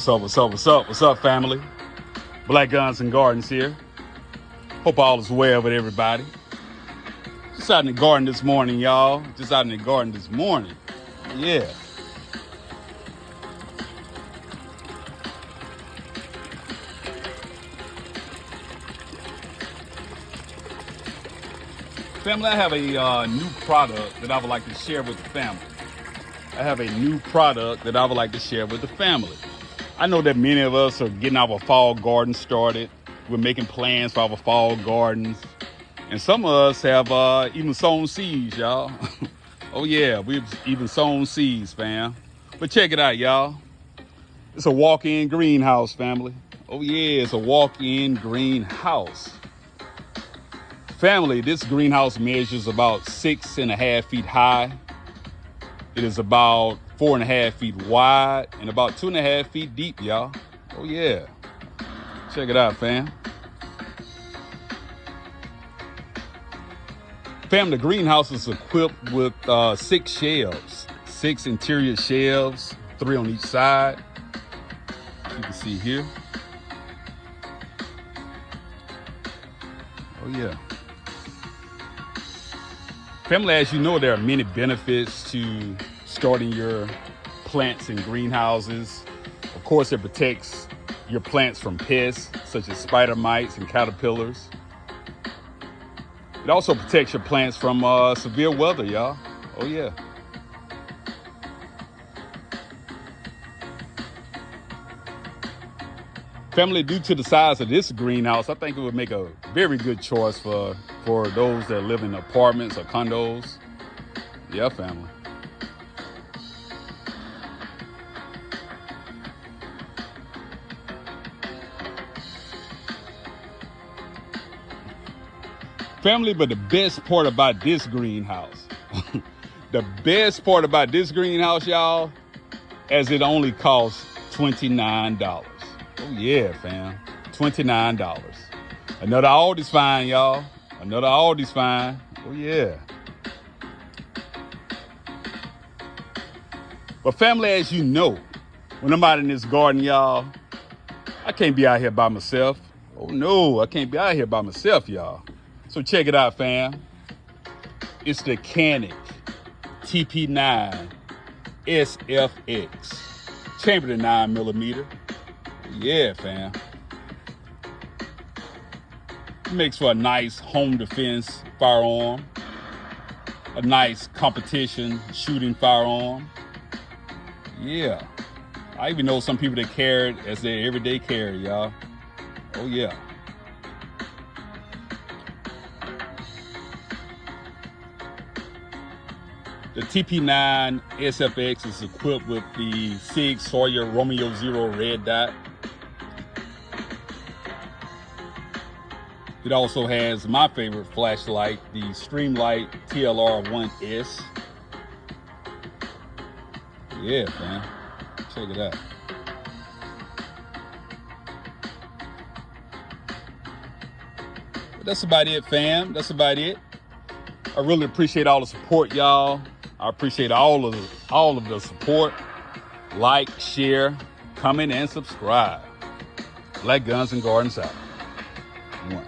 What's up, family? Black Guns and Gardens here. Hope all is well with everybody. Just out in the garden this morning, y'all. Yeah. Family, I have a new product that I would like to share with the family. I know that many of us are getting our fall garden started. We're making plans for our fall gardens. And some of us have even sown seeds, y'all. Oh yeah, we've even sown seeds, fam. But check it out, y'all. It's a walk-in greenhouse, family. Oh yeah, it's a walk-in greenhouse. Family, this greenhouse measures about 6.5 feet high. It is about 4.5 feet wide and about 2.5 feet deep, y'all. Oh yeah. Check it out, fam. Fam, the greenhouse is equipped with 6 shelves, 6 interior shelves, 3 on each side. You can see here. Oh yeah. Family, as you know, there are many benefits to starting your plants in greenhouses. Of course, it protects your plants from pests such as spider mites and caterpillars. It also protects your plants from severe weather, y'all. Oh yeah. Family, due to the size of this greenhouse, I think it would make a very good choice for those that live in apartments or condos. Yeah, family. Family, but the best part about this greenhouse, y'all, as it only costs $29. Oh yeah, fam, $29. Another ALDI's fine, y'all. Oh yeah. But family, as you know, when I'm out in this garden, y'all, I can't be out here by myself. Oh no, I can't be out here by myself, y'all. So check it out, fam. It's the Canic TP9 SFX, chambered in 9mm. Yeah, fam. It makes for a nice home defense firearm, a nice competition shooting firearm. Yeah. I even know some people that carry it as their everyday carry, y'all. Oh yeah. The TP9 SFX is equipped with the SIG Sawyer Romeo 0 red dot. It also has my favorite flashlight, the Streamlight TLR1S. Yeah, man. Check it out. But that's about it, fam. I really appreciate all the support, y'all. I appreciate all of the support. Like, share, comment, and subscribe. Black Guns and Gardens out. One.